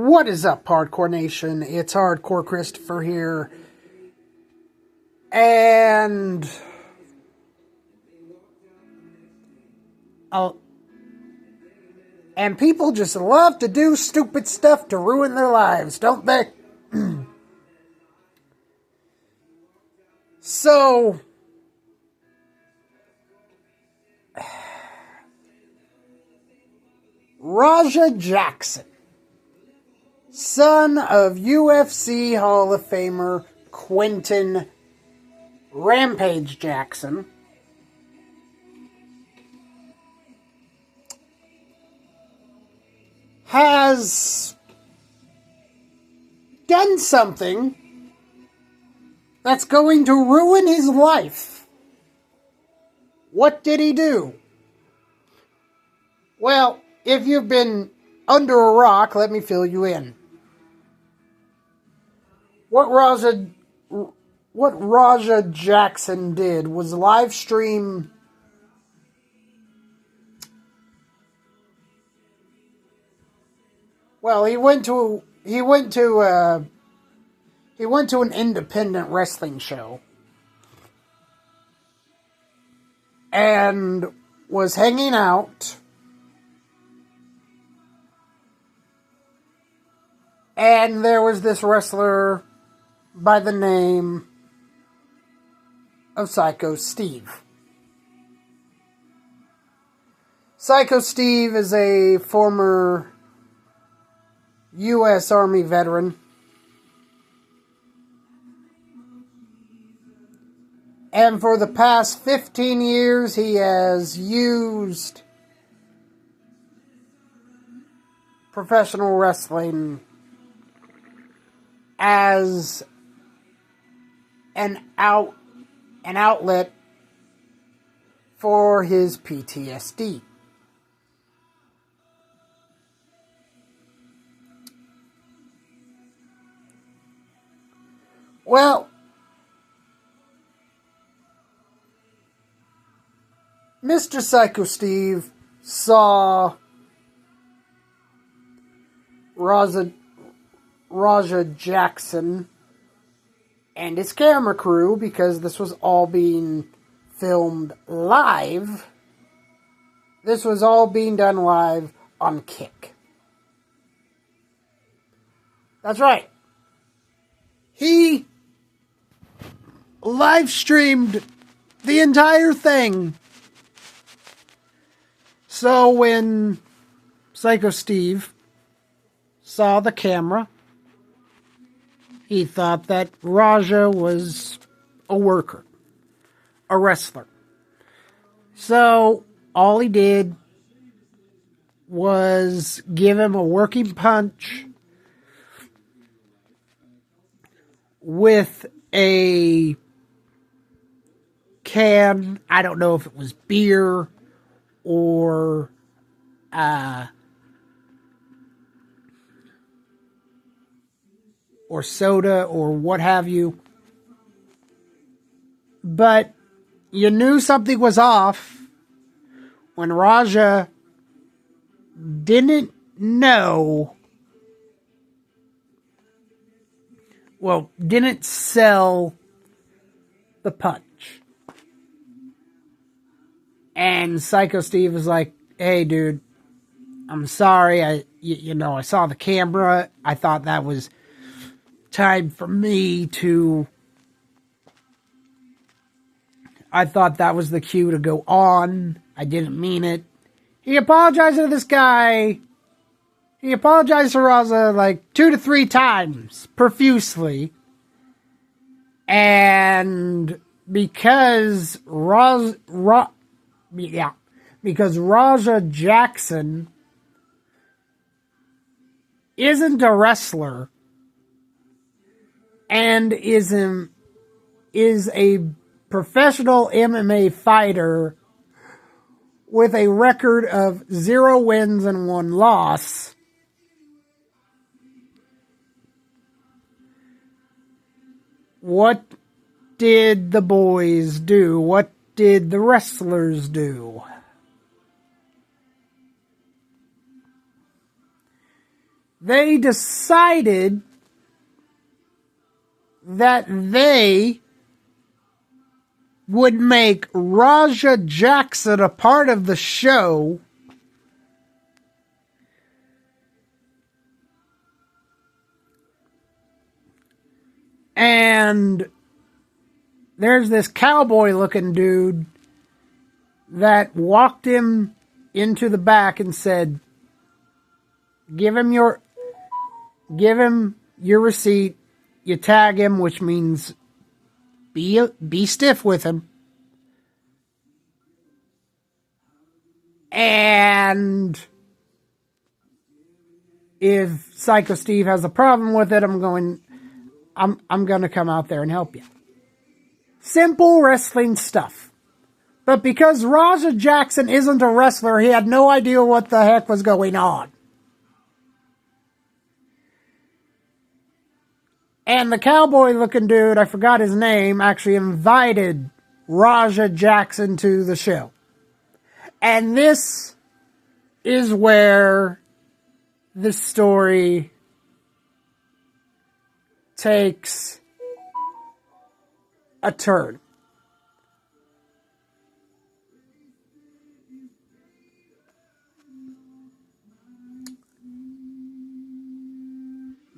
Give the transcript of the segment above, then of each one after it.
What is up, Hardcore Nation? It's Hardcore Christopher here. And people just love to do stupid stuff to ruin their lives, don't they? So, Raja Jackson, son of UFC Hall of Famer Quinton Rampage Jackson, has done something that's going to ruin his life. What did he do? Well, if you've been under a rock, let me fill you in. What Raja Jackson did was live stream he went to an independent wrestling show and was hanging out, and there was this wrestler by the name of Psycho Steve. Psycho Steve is a former U.S. Army veteran. And for the past 15 years, he has used professional wrestling as an outlet for his PTSD. Well, Mr. Psycho Steve saw Raja Jackson and his camera crew, because this was all being filmed live. This was all being done live on Kick. That's right. He live streamed the entire thing. So when Psycho Steve saw the camera, he thought that Raja was a worker, a wrestler. So all he did was give him a working punch with a can. I don't know if it was beer or soda or what have you. But you knew something was off when Raja didn't sell the punch. And Psycho Steve was like, "Hey, dude, I'm sorry. I saw the camera. I thought that was time for me to... I thought that was the cue to go on. I didn't mean it." He apologized to this guy. He apologized to Raja like 2 to 3 times, profusely. And because Raja Jackson isn't a wrestler and is a professional MMA fighter with a record of 0 wins and 1 loss, what did the boys do? What did the wrestlers do? they decided that they would make Raja Jackson a part of the show and there's this cowboy looking dude that walked him into the back and said, give him your receipt. You tag him, which means be stiff with him. And if Psycho Steve has a problem with it, I'm going to come out there and help you. Simple wrestling stuff. But because Raja Jackson isn't a wrestler, he had no idea what the heck was going on. And the cowboy-looking dude, I forgot his name, actually invited Raja Jackson to the show. And this is where the story takes a turn.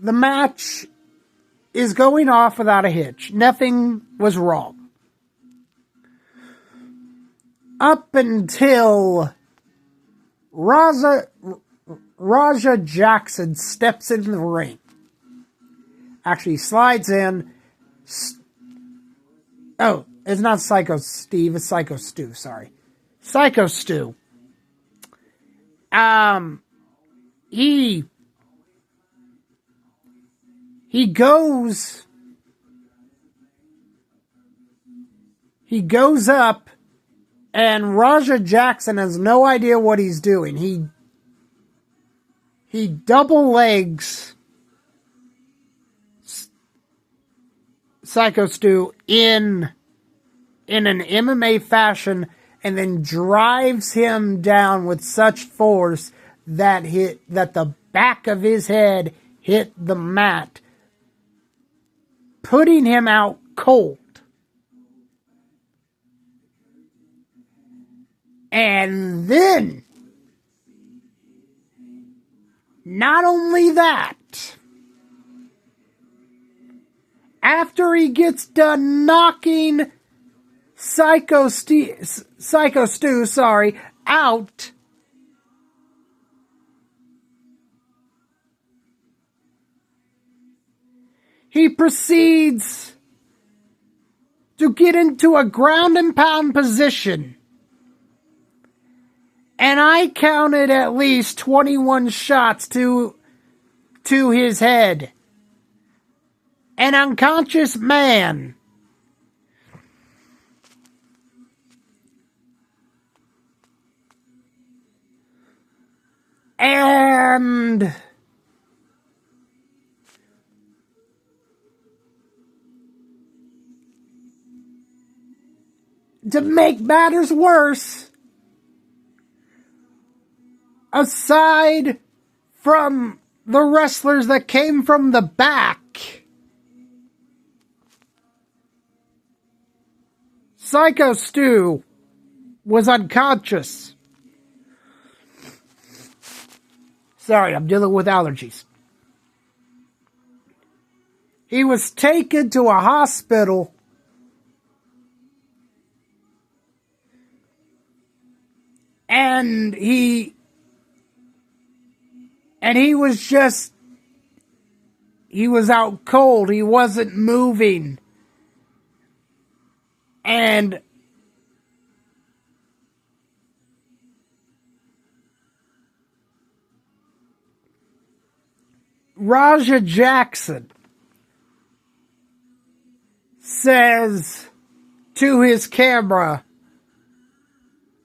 The match is going off without a hitch. Nothing was wrong. Up until Raja Jackson steps in the ring. Actually slides in. Oh, it's not Psycho Steve, it's Psycho Stu, sorry. Psycho Stu. He goes up, and Raja Jackson has no idea what he's doing. He double legs Psycho Stu in an MMA fashion, and then drives him down with such force that the back of his head hit the mat, putting him out cold. And then, not only that, after he gets done knocking Psycho Stu, out, he proceeds to get into a ground and pound position. And I counted at least 21 shots to his head. An unconscious man. And to make matters worse, aside from the wrestlers that came from the back, Psycho Stu was unconscious. Sorry, I'm dealing with allergies. He was taken to a hospital and he was out cold. He wasn't moving. And Raja Jackson says to his camera,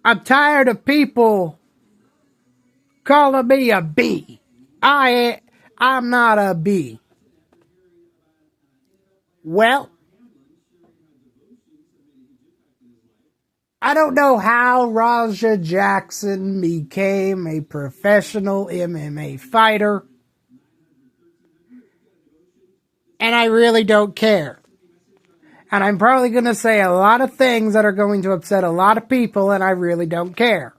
I'm tired of people calling me a B. I'm not a B. Well, I don't know how Raja Jackson became a professional MMA fighter. and I really don't care. And I'm probably going to say a lot of things that are going to upset a lot of people, and I really don't care.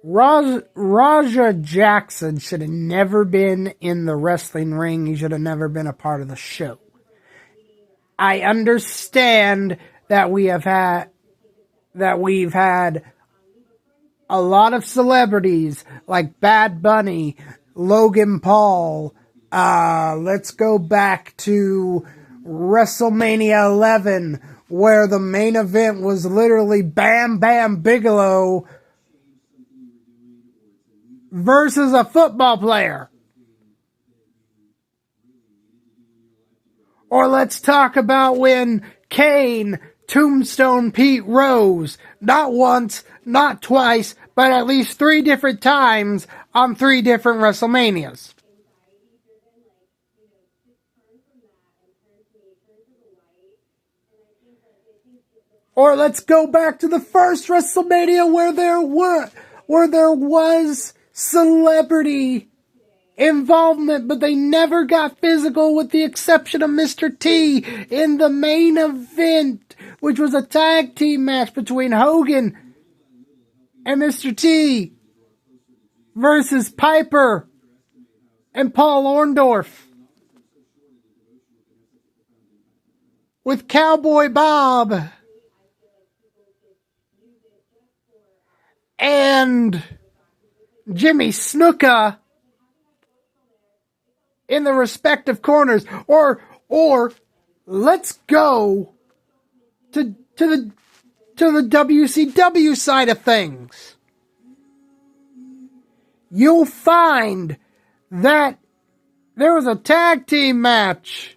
Raja Jackson should have never been in the wrestling ring. He should have never been a part of the show. I understand that we've had a lot of celebrities like Bad Bunny, Logan Paul. Let's go back to WrestleMania 11, where the main event was literally Bam Bam Bigelow versus a football player. Or let's talk about when Kane Tombstone Pete Rose, not once, not twice, but at least 3 different times on 3 different WrestleManias. Or let's go back to the first WrestleMania where there was celebrity involvement, but they never got physical, with the exception of Mr. T in the main event, which was a tag team match between Hogan and Mr. T versus Piper and Paul Orndorff, with Cowboy Bob and Jimmy Snuka in the respective corners. Or let's go to the WCW side of things. You'll find that there was a tag team match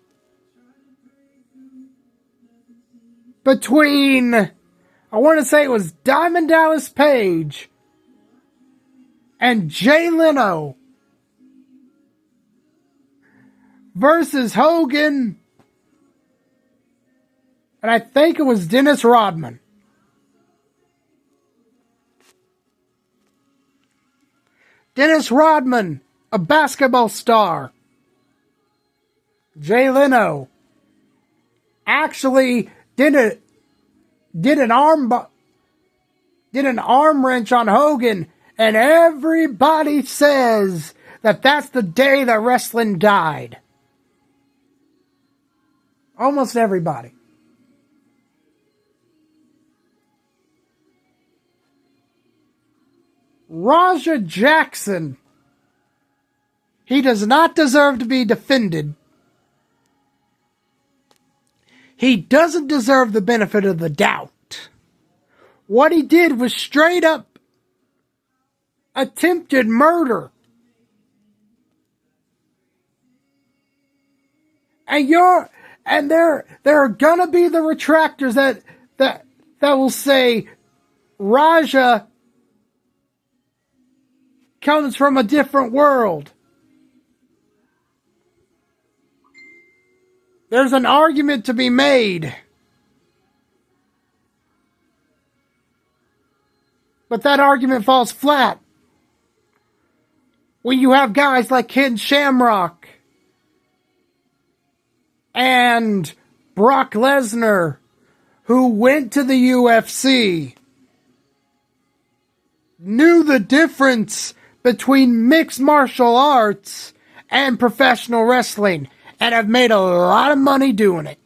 between, I want to say it was Diamond Dallas Page and Jay Leno versus Hogan, and I think it was Dennis Rodman. Dennis Rodman, a basketball star. Jay Leno actually did an arm wrench on Hogan, and everybody says that that's the day that wrestling died. Almost everybody. Raja Jackson, he does not deserve to be defended. He doesn't deserve the benefit of the doubt. What he did was straight up attempted murder. And there are gonna be the retractors that will say Raja comes from a different world. There's an argument to be made. But that argument falls flat when you have guys like Ken Shamrock and Brock Lesnar, who went to the UFC, knew the difference between mixed martial arts and professional wrestling, and have made a lot of money doing it.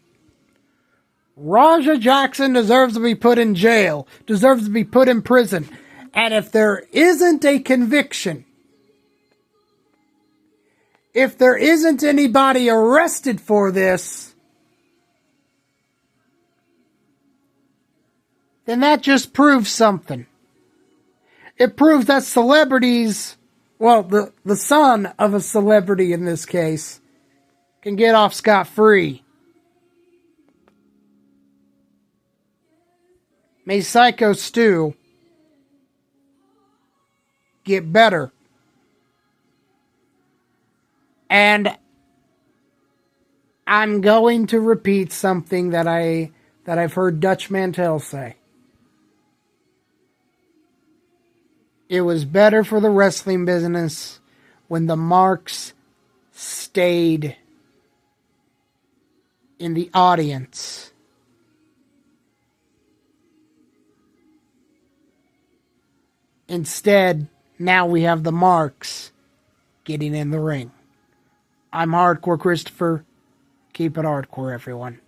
Raja Jackson deserves to be put in jail, deserves to be put in prison. And if there isn't a conviction, if there isn't anybody arrested for this, then that just proves something. It proves that celebrities, well, the son of a celebrity in this case, can get off scot-free. May Psycho Stu get better. And I'm going to repeat something that I've heard Dutch Mantel say. It was better for the wrestling business when the marks stayed in the audience. Instead, now we have the marks getting in the ring. I'm Hardcore Christopher. Keep it hardcore, everyone.